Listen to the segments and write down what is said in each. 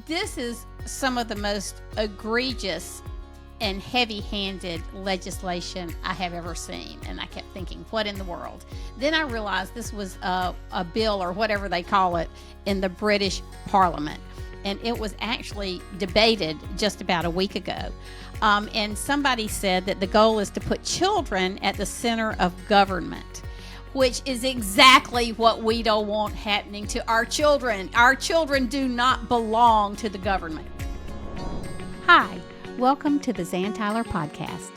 This is some of the most egregious and heavy-handed legislation I have ever seen. And I kept thinking, what in the world? Then I realized this was a bill, or whatever they call it, in the British Parliament. And it was actually debated just about a week ago. And somebody said that the goal is to put children at the center of government, which is exactly what we don't want happening to our children. Our children do not belong to the government. Hi, welcome to the Zan Tyler podcast.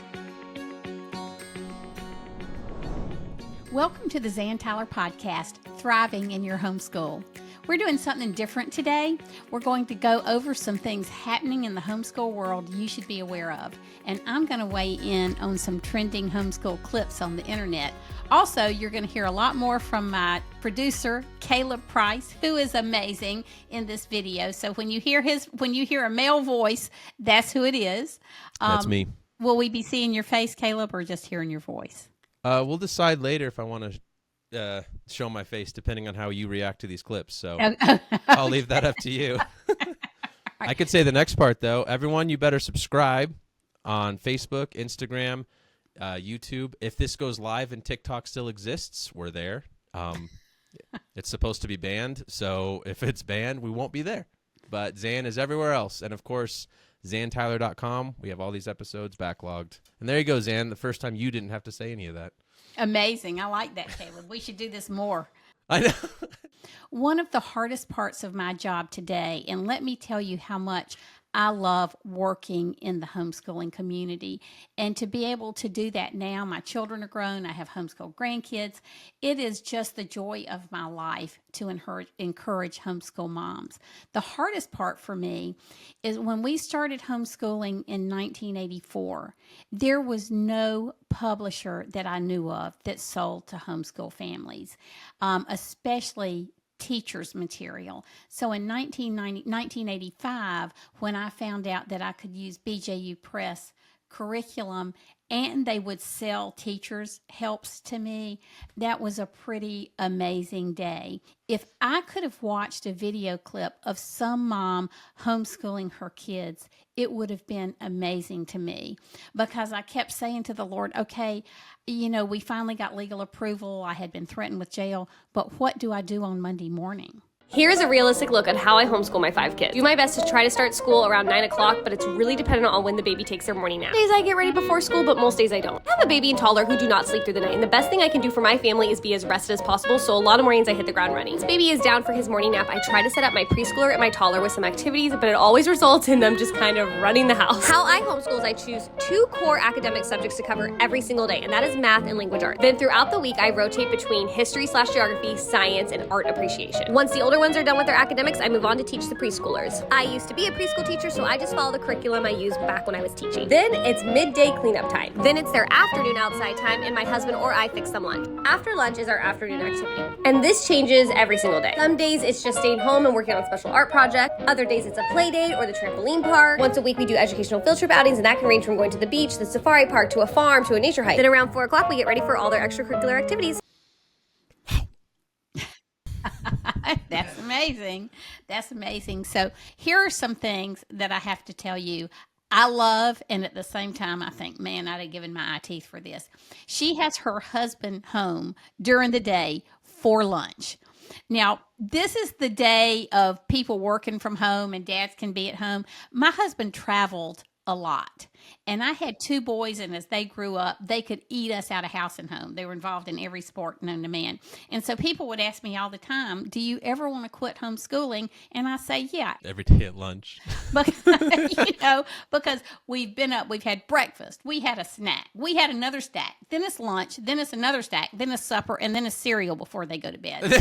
Welcome to the Zan Tyler podcast, Thriving in Your Homeschool. We're doing something different today. We're going to go over some things happening in the homeschool world you should be aware of. And I'm going to weigh in on some trending homeschool clips on the internet. Also, you're going to hear a lot more from my producer, Caleb Price, who is amazing in this video. So when you hear a male voice, that's who it is. That's me. Will we be seeing your face, Caleb, or just hearing your voice? We'll decide later if I want to show my face, depending on how you react to these clips. So I'll leave that up to you. I could say the next part, though. Everyone, you better subscribe on Facebook, Instagram, YouTube. If this goes live and TikTok still exists, we're there. It's supposed to be banned, so if it's banned, we won't be there. But Zan is everywhere else. And, of course, ZanTyler.com. We have all these episodes backlogged. And there you go, Zan, the first time you didn't have to say any of that. Amazing. I like that, Caleb. We should do this more. I know. One of the hardest parts of my job today, and let me tell you how much I love working in the homeschooling community. And to be able to do that now, my children are grown, I have homeschool grandkids. It is just the joy of my life to encourage homeschool moms. The hardest part for me is when we started homeschooling in 1984, there was no publisher that I knew of that sold to homeschool families, especially teacher's material. So in 1985, when I found out that I could use BJU Press curriculum and they would sell teachers' helps to me, that was a pretty amazing day. If I could have watched a video clip of some mom homeschooling her kids, it would have been amazing to me, because I kept saying to the Lord, okay, we finally got legal approval. I had been threatened with jail, but what do I do on Monday morning? Here's a realistic look at how I homeschool my 5 kids. Do my best to try to start school around 9 o'clock, but it's really dependent on when the baby takes their morning nap. Days I get ready before school, but most days I don't. I have a baby and toddler who do not sleep through the night, and the best thing I can do for my family is be as rested as possible, so a lot of mornings I hit the ground running. Once baby is down for his morning nap, I try to set up my preschooler and my toddler with some activities, but it always results in them just kind of running the house. How I homeschool is I choose 2 core academic subjects to cover every single day, and that is math and language arts. Then throughout the week, I rotate between history/geography, science, and art appreciation. Once the older ones are done with their academics, I move on to teach the preschoolers. I used to be a preschool teacher, so I just follow the curriculum I used back when I was teaching. Then it's midday cleanup time. Then it's their afternoon outside time, and my husband or I fix them lunch. After lunch is our afternoon activity. And this changes every single day. Some days it's just staying home and working on a special art project. Other days it's a play date or the trampoline park. Once a week we do educational field trip outings, and that can range from going to the beach, the safari park, to a farm, to a nature hike. Then around 4 o'clock we get ready for all their extracurricular activities. That's amazing. That's amazing. So here are some things that I have to tell you I love, and at the same time I think, man, I'd have given my eye teeth for this. She has her husband home during the day for lunch. Now, this is the day of people working from home and dads can be at home. My husband traveled a lot. And I had 2 boys, and as they grew up, they could eat us out of house and home. They were involved in every sport known to man. And so people would ask me all the time, do you ever want to quit homeschooling? And I say, yeah. Every day at lunch. Because we've been up, we've had breakfast, we had a snack, we had another snack, then it's lunch, then it's another snack, then it's supper, and then it's cereal before they go to bed.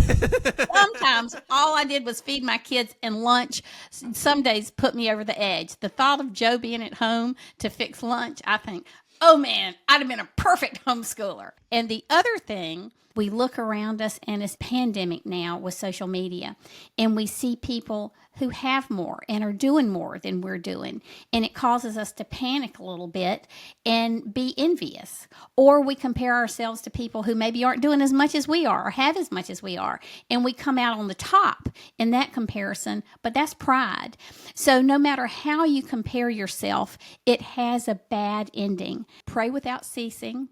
Sometimes all I did was feed my kids, and lunch some days put me over the edge. The thought of Joe being at home to fix lunch, I think, oh man, I'd have been a perfect homeschooler. And the other thing We look around us, and it's pandemic now with social media, and we see people who have more and are doing more than we're doing. And it causes us to panic a little bit and be envious. Or we compare ourselves to people who maybe aren't doing as much as we are or have as much as we are. And we come out on the top in that comparison, but that's pride. So no matter how you compare yourself, it has a bad ending. Pray without ceasing.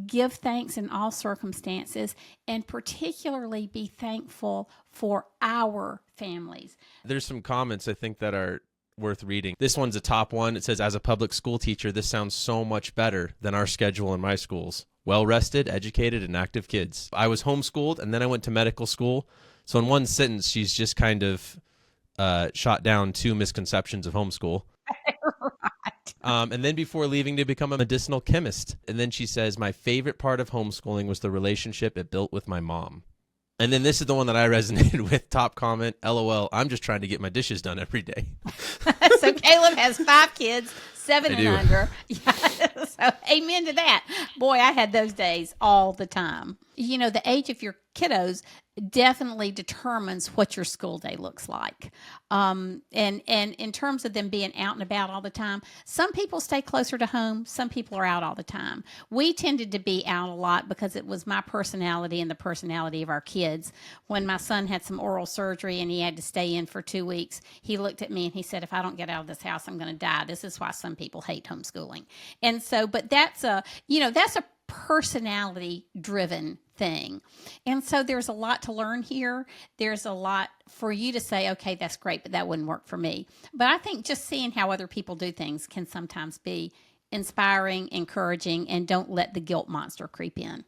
Give thanks in all circumstances, and particularly be thankful for our families. There's some comments I think that are worth reading. This one's a top one. It says, as a public school teacher, this sounds so much better than our schedule in my schools. Well-rested, educated, and active kids. I was homeschooled, and then I went to medical school. So in one sentence, she's just kind of shot down 2 misconceptions of homeschool. And then before leaving to become a medicinal chemist. And then she says, my favorite part of homeschooling was the relationship it built with my mom. And then this is the one that I resonated with. Top comment, LOL, I'm just trying to get my dishes done every day. So Caleb has 5 kids, 7 and under. Yeah, so amen to that. Boy, I had those days all the time. You know, the age of your kiddos definitely determines what your school day looks like. And in terms of them being out and about all the time, some people stay closer to home. Some people are out all the time. We tended to be out a lot because it was my personality and the personality of our kids. When my son had some oral surgery and he had to stay in for 2 weeks, he looked at me and he said, if I don't get out of this house, I'm going to die. This is why some people hate homeschooling. And so, but that's a personality driven thing. And so there's a lot to learn here. There's a lot for you to say, okay, that's great, but that wouldn't work for me. But I think just seeing how other people do things can sometimes be inspiring, encouraging, and don't let the guilt monster creep in.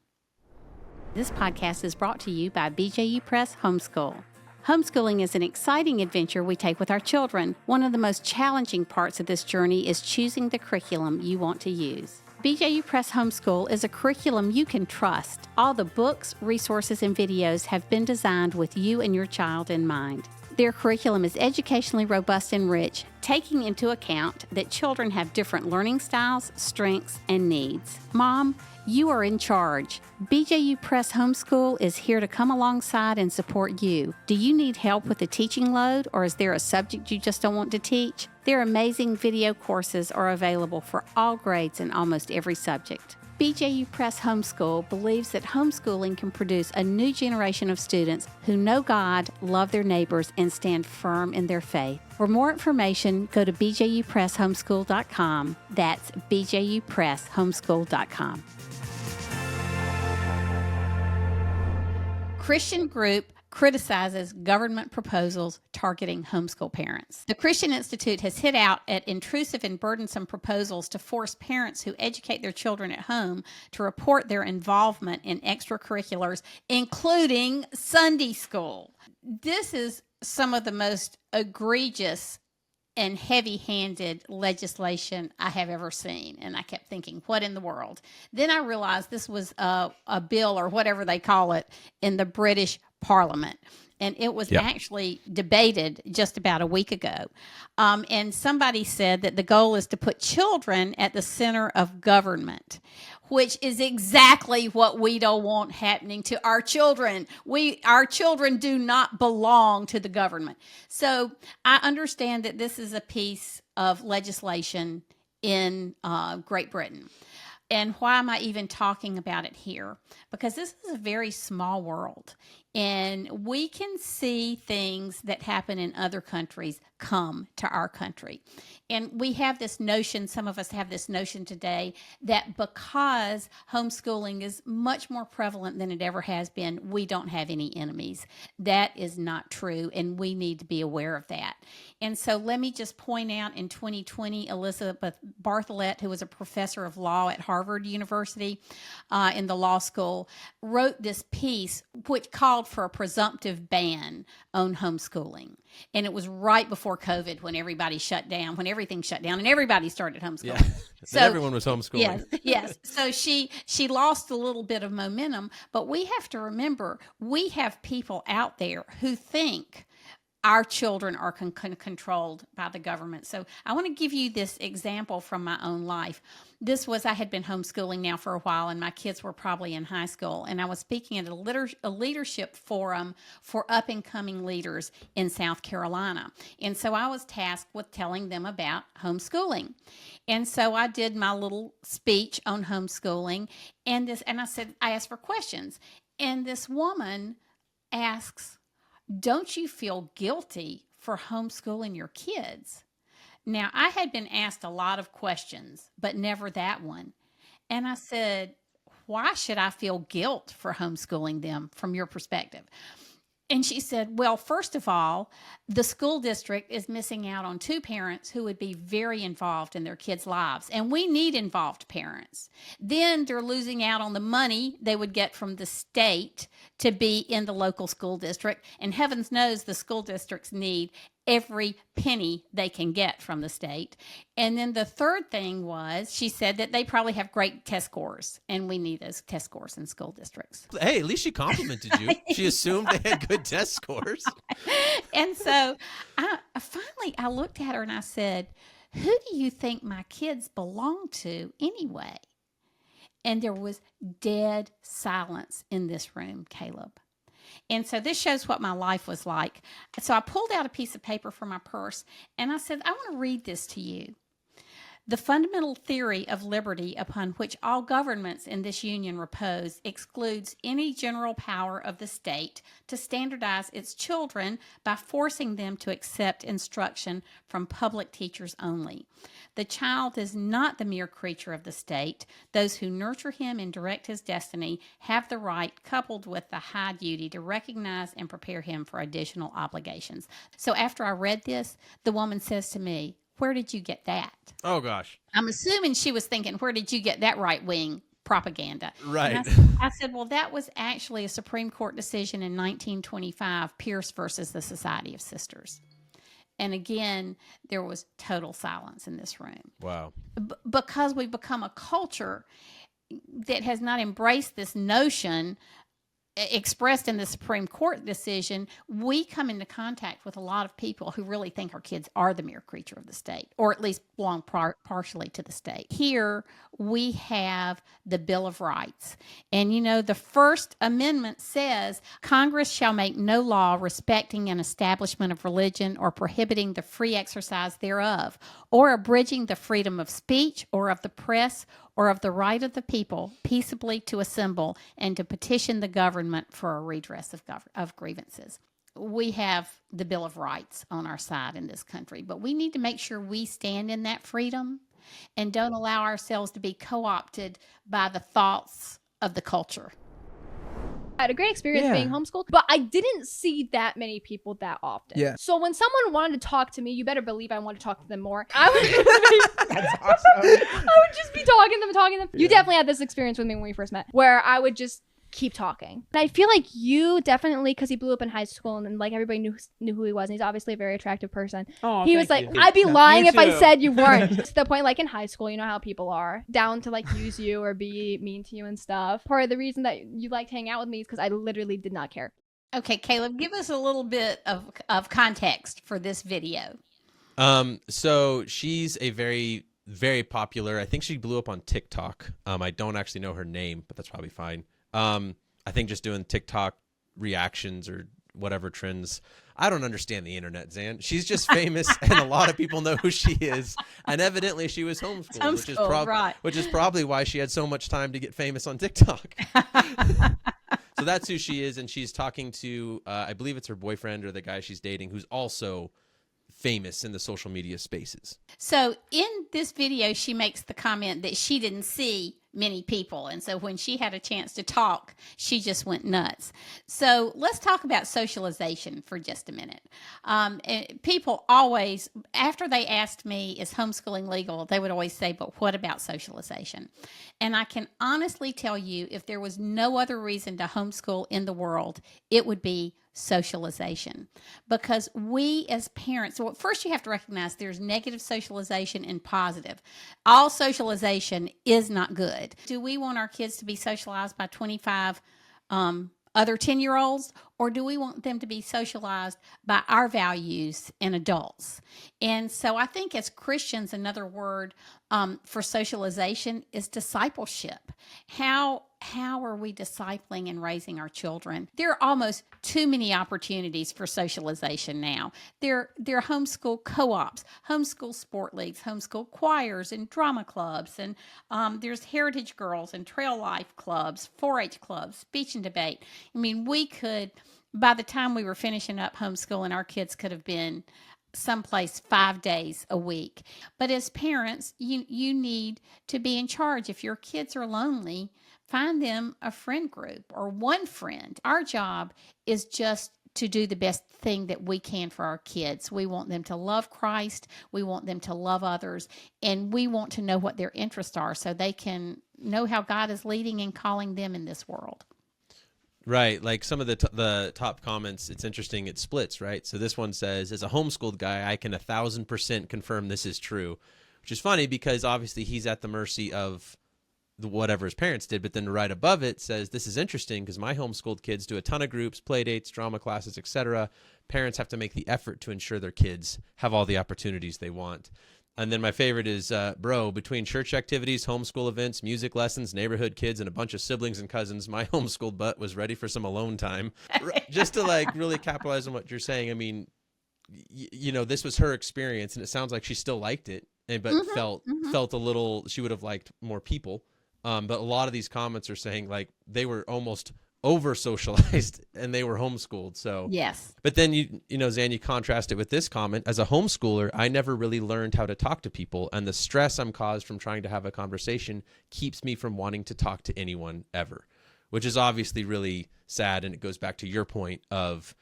This podcast is brought to you by BJU Press Homeschool. Homeschooling is an exciting adventure we take with our children. One of the most challenging parts of this journey is choosing the curriculum you want to use. BJU Press Homeschool is a curriculum you can trust. All the books, resources, and videos have been designed with you and your child in mind. Their curriculum is educationally robust and rich, taking into account that children have different learning styles, strengths, and needs. Mom, you are in charge. BJU Press Homeschool is here to come alongside and support you. Do you need help with the teaching load, or is there a subject you just don't want to teach? Their amazing video courses are available for all grades and almost every subject. BJU Press Homeschool believes that homeschooling can produce a new generation of students who know God, love their neighbors, and stand firm in their faith. For more information, go to bjupresshomeschool.com. That's bjupresshomeschool.com. Christian group criticizes government proposals targeting homeschool parents. The Christian Institute has hit out at intrusive and burdensome proposals to force parents who educate their children at home to report their involvement in extracurriculars, including Sunday school. This is some of the most egregious and heavy-handed legislation I have ever seen. And I kept thinking, what in the world? Then I realized this was a bill, or whatever they call it, in the British Parliament. And it was actually debated just about a week ago. And somebody said that the goal is to put children at the center of government, which is exactly what we don't want happening to our children. Our children do not belong to the government. So I understand that this is a piece of legislation in Great Britain. And why am I even talking about it here? Because this is a very small world. And we can see things that happen in other countries come to our country. And we have this notion, some of us have this notion today, that because homeschooling is much more prevalent than it ever has been, we don't have any enemies. That is not true, and we need to be aware of that. And so let me just point out, in 2020, Elizabeth Bartholet, who was a professor of law at Harvard University in the law school, wrote this piece which called for a presumptive ban on homeschooling. And it was right before COVID, when everybody shut down, when everything shut down and everybody started homeschooling. Yeah. So everyone was homeschooling. Yes. So she lost a little bit of momentum, but we have to remember, we have people out there who think our children are controlled by the government. So I want to give you this example from my own life. I had been homeschooling now for a while, and my kids were probably in high school. And I was speaking at a leadership forum for up and coming leaders in South Carolina. And so I was tasked with telling them about homeschooling. And so I did my little speech on homeschooling, and I asked for questions. And this woman asks, "Don't you feel guilty for homeschooling your kids?" Now, I had been asked a lot of questions, but never that one. And I said, "Why should I feel guilt for homeschooling them from your perspective?" And she said, "Well, first of all, the school district is missing out on two parents who would be very involved in their kids' lives, and we need involved parents. Then they're losing out on the money they would get from the state to be in the local school district, and heavens knows the school districts need every penny they can get from the state. And then the third thing was, she said that they probably have great test scores, and we need those test scores in school districts." Hey, at least she complimented you. She assumed they had good test scores. And so I looked at her and I said, "Who do you think my kids belong to anyway?" And there was dead silence in this room, Caleb. And so this shows what my life was like. So I pulled out a piece of paper from my purse and I said, "I want to read this to you. The fundamental theory of liberty upon which all governments in this union repose excludes any general power of the state to standardize its children by forcing them to accept instruction from public teachers only. The child is not the mere creature of the state. Those who nurture him and direct his destiny have the right, coupled with the high duty, to recognize and prepare him for additional obligations." So after I read this, the woman says to me, "Where did you get that?" Oh, gosh. I'm assuming she was thinking, where did you get that right-wing propaganda? Right. And I said, well, that was actually a Supreme Court decision in 1925, Pierce versus the Society of Sisters. And again, there was total silence in this room. Wow. Because we've become a culture that has not embraced this notion expressed in the Supreme Court decision, we come into contact with a lot of people who really think our kids are the mere creature of the state, or at least belong partially to the state. Here, we have the Bill of Rights. And, the First Amendment says, "Congress shall make no law respecting an establishment of religion or prohibiting the free exercise thereof, or abridging the freedom of speech or of the press or of the right of the people peaceably to assemble and to petition the government for a redress of grievances." We have the Bill of Rights on our side in this country, but we need to make sure we stand in that freedom and don't allow ourselves to be co-opted by the thoughts of the culture. I had a great experience being homeschooled, but I didn't see that many people that often. Yeah. So when someone wanted to talk to me, you better believe I wanted to talk to them more. I would That's awesome. I would just be talking to them. You definitely had this experience with me when we first met, where I would just keep talking. And I feel like you definitely, because he blew up in high school and like everybody knew who he was, and he's obviously a very attractive person. Oh, he was like, you. I'd be lying if I too. said you weren't. To the point, like in high school, you know how people are down to like use you or be mean to you and stuff. Part of the reason that you liked hanging out with me is because I literally did not care. Okay, Caleb, give us a little bit of context for this video. So she's a very, very popular, I think she blew up on TikTok. I don't actually know her name, but that's probably fine. I think just doing TikTok reactions or whatever trends. I don't understand the internet, Zan. She's just famous and a lot of people know who she is. And evidently she was homeschooled, which is probably why she had so much time to get famous on TikTok. So that's who she is. And she's talking to, I believe it's her boyfriend or the guy she's dating, who's also famous in the social media spaces. So in this video, she makes the comment that she didn't see many people. And so when she had a chance to talk, she just went nuts. So let's talk about socialization for just a minute. People always, after they asked me, is homeschooling legal? They would always say, but what about socialization? And I can honestly tell you, if there was no other reason to homeschool in the world, it would be socialization. Because we as parents, so first you have to recognize there's negative socialization and positive. All socialization is not good. Do we want our kids to be socialized by 25 other 10-year-olds, or do we want them to be socialized by our values and adults? And so I think as Christians, another word for socialization is discipleship. How are we discipling and raising our children? There are almost too many opportunities for socialization now. There are homeschool co-ops, homeschool sport leagues, homeschool choirs and drama clubs, and there's Heritage Girls and Trail Life clubs, 4-H clubs, speech and debate. I mean, we could, by the time we were finishing up homeschooling, our kids could have been someplace 5 days a week. But as parents, you need to be in charge. If your kids are lonely, find them a friend group or one friend. Our job is just to do the best thing that we can for our kids. We want them to love Christ. We want them to love others. And we want to know what their interests are so they can know how God is leading and calling them in this world. Right. Like some of the top comments, it's interesting. It splits, right? So this one says, as a homeschooled guy, I can 1,000% confirm this is true, which is funny because obviously he's at the mercy of whatever his parents did. But then right above it says, this is interesting because my homeschooled kids do a ton of groups, play dates, drama classes, etc. Parents have to make the effort to ensure their kids have all the opportunities they want. And then my favorite is, between church activities, homeschool events, music lessons, neighborhood kids, and a bunch of siblings and cousins, my homeschooled butt was ready for some alone time. Just to like really capitalize on what you're saying. I mean, this was her experience, and it sounds like she still liked it, but felt a little, she would have liked more people. But a lot of these comments are saying like they were almost over socialized and they were homeschooled. So yes. But then Zan, you contrast it with this comment. As a homeschooler, I never really learned how to talk to people, and the stress I'm caused from trying to have a conversation keeps me from wanting to talk to anyone ever, which is obviously really sad. And it goes back to your point of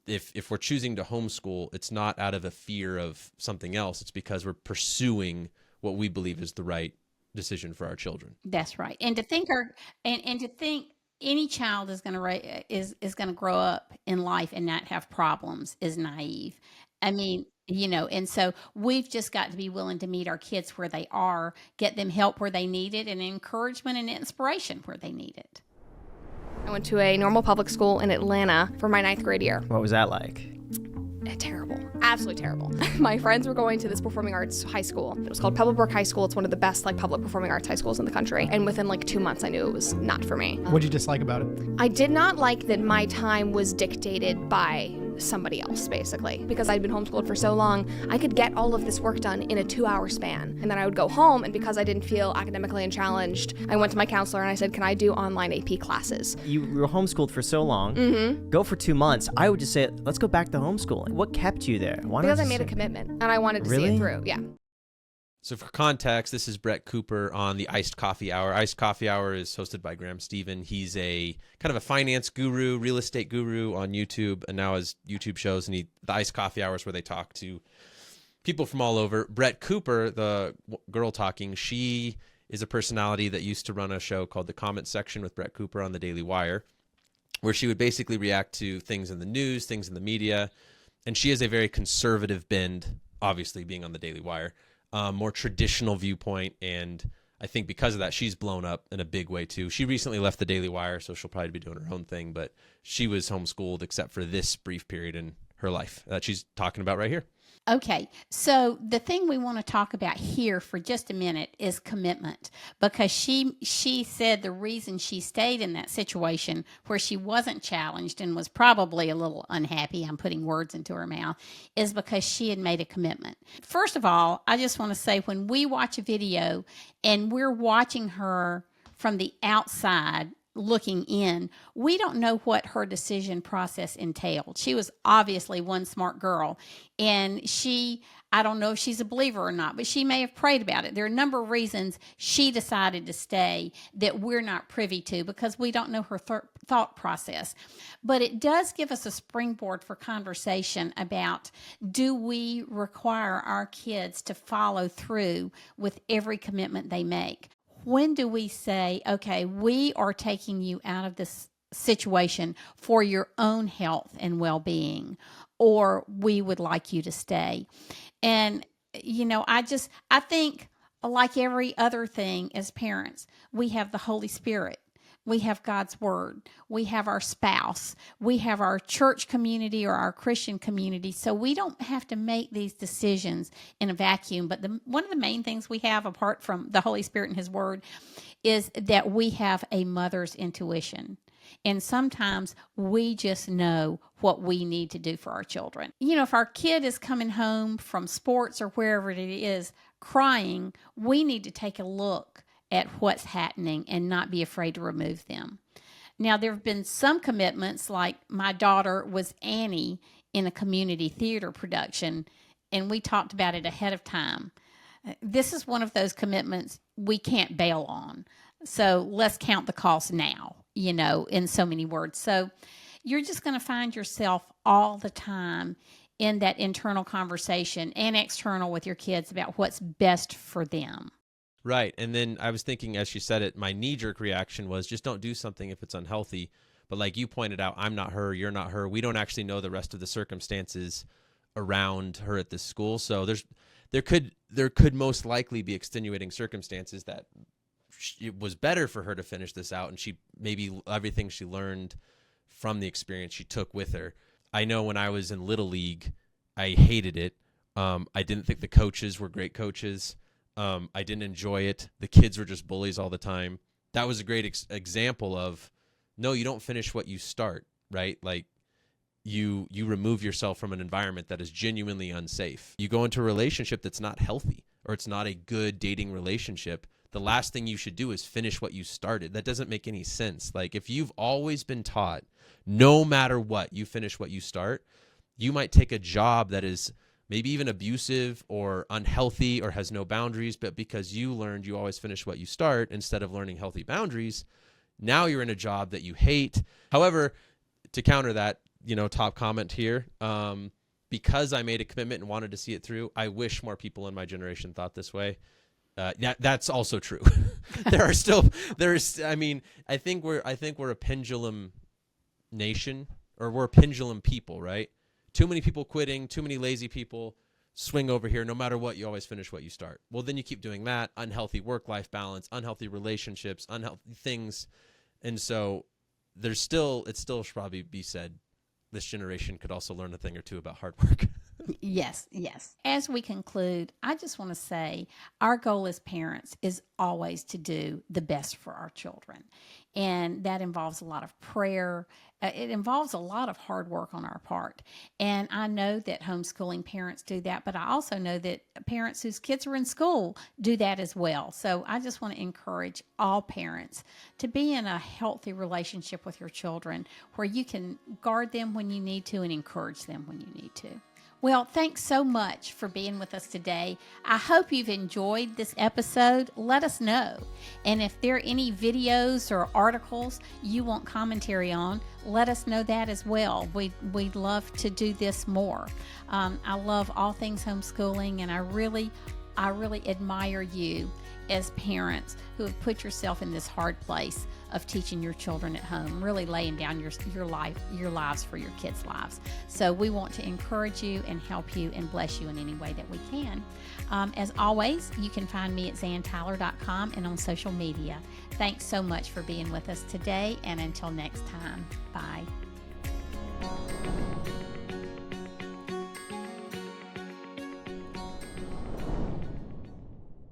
if we're choosing to homeschool, it's not out of a fear of something else. It's because we're pursuing what we believe is the right decision for our children. That's right. And to think any child is going to grow up in life and not have problems is naive. I mean, and so we've just got to be willing to meet our kids where they are, get them help where they need it, and encouragement and inspiration where they need it. I went to a normal public school in Atlanta for my 9th grade year. What was that like? Terrible. Absolutely terrible. My friends were going to this performing arts high school. It was called Pebblebrook High School. It's one of the best public performing arts high schools in the country. And within 2 months, I knew it was not for me. What did you dislike about it? I did not like that my time was dictated by somebody else, basically. Because I'd been homeschooled for so long, I could get all of this work done in a 2-hour span. And then I would go home, and because I didn't feel academically challenged, I went to my counselor and I said, can I do online AP classes? You were homeschooled for so long. Mm-hmm. Go for 2 months. I would just say, let's go back to homeschooling. What kept you there? Because I made a commitment, and I wanted to see it through. Yeah. So for context, this is Brett Cooper on the Iced Coffee Hour. Iced Coffee Hour is hosted by Graham Stephen. He's a kind of a finance guru, real estate guru on YouTube, and now has YouTube shows. And the Iced Coffee Hour is where they talk to people from all over. Brett Cooper, the girl talking, she is a personality that used to run a show called The Comment Section with Brett Cooper on the Daily Wire, where she would basically react to things in the news, things in the media. And she has a very conservative bend, obviously being on the Daily Wire. More traditional viewpoint, and I think because of that, she's blown up in a big way too. She recently left the Daily Wire, so she'll probably be doing her own thing, but she was homeschooled except for this brief period in her life that she's talking about right here. Okay, so the thing we want to talk about here for just a minute is commitment, because she said the reason she stayed in that situation where she wasn't challenged and was probably a little unhappy, I'm putting words into her mouth, is because she had made a commitment. First of all, I just want to say when we watch a video and we're watching her from the outside, looking in, we don't know what her decision process entailed. She was obviously one smart girl, and I don't know if she's a believer or not, but she may have prayed about it. There are a number of reasons she decided to stay that we're not privy to because we don't know her thought process. But it does give us a springboard for conversation about, do we require our kids to follow through with every commitment they make? When do we say, okay, we are taking you out of this situation for your own health and well-being, or we would like you to stay? And, I think like every other thing as parents, we have the Holy Spirit. We have God's word. We have our spouse. We have our church community or our Christian community. So we don't have to make these decisions in a vacuum. But one of the main things we have, apart from the Holy Spirit and his word, is that we have a mother's intuition. And sometimes we just know what we need to do for our children. You know, if our kid is coming home from sports or wherever it is crying, we need to take a look at what's happening and not be afraid to remove them. Now, there have been some commitments, like my daughter was Annie in a community theater production, and we talked about it ahead of time. This is one of those commitments we can't bail on. So let's count the cost now, you know, in so many words. So you're just going to find yourself all the time in that internal conversation and external with your kids about what's best for them. Right. And then I was thinking, as she said it, my knee-jerk reaction was just don't do something if it's unhealthy. But like you pointed out, I'm not her, you're not her. We don't actually know the rest of the circumstances around her at this school. So there could most likely be extenuating circumstances that it was better for her to finish this out, and she maybe everything she learned from the experience she took with her. I know when I was in Little League, I hated it. I didn't think the coaches were great coaches. I didn't enjoy it. The kids were just bullies all the time. That was a great example of, no, you don't finish what you start, right? Like you remove yourself from an environment that is genuinely unsafe. You go into a relationship that's not healthy, or it's not a good dating relationship. The last thing you should do is finish what you started. That doesn't make any sense. Like if you've always been taught, no matter what, you finish what you start, you might take a job that is maybe even abusive or unhealthy or has no boundaries, but because you learned you always finish what you start instead of learning healthy boundaries, now you're in a job that you hate. However, to counter that, you know, top comment here, because I made a commitment and wanted to see it through, I wish more people in my generation thought this way. That's also true. I think we're a pendulum nation, or we're a pendulum people, right? Too many people quitting, too many lazy people, swing over here. No matter what, you always finish what you start. Well, then you keep doing that. Unhealthy work-life balance, unhealthy relationships, unhealthy things. And so it still should probably be said, this generation could also learn a thing or two about hard work. Yes. As we conclude, I just want to say our goal as parents is always to do the best for our children. And that involves a lot of prayer. It involves a lot of hard work on our part. And I know that homeschooling parents do that, but I also know that parents whose kids are in school do that as well. So I just want to encourage all parents to be in a healthy relationship with your children where you can guard them when you need to and encourage them when you need to. Well, thanks so much for being with us today. I hope you've enjoyed this episode. Let us know. And if there are any videos or articles you want commentary on, let us know that as well. We'd love to do this more. I love all things homeschooling, and I really admire you as parents who have put yourself in this hard place of teaching your children at home, really laying down your lives for your kids' lives. So we want to encourage you and help you and bless you in any way that we can. As always, you can find me at zantyler.com and on social media. Thanks so much for being with us today, and until next time, bye.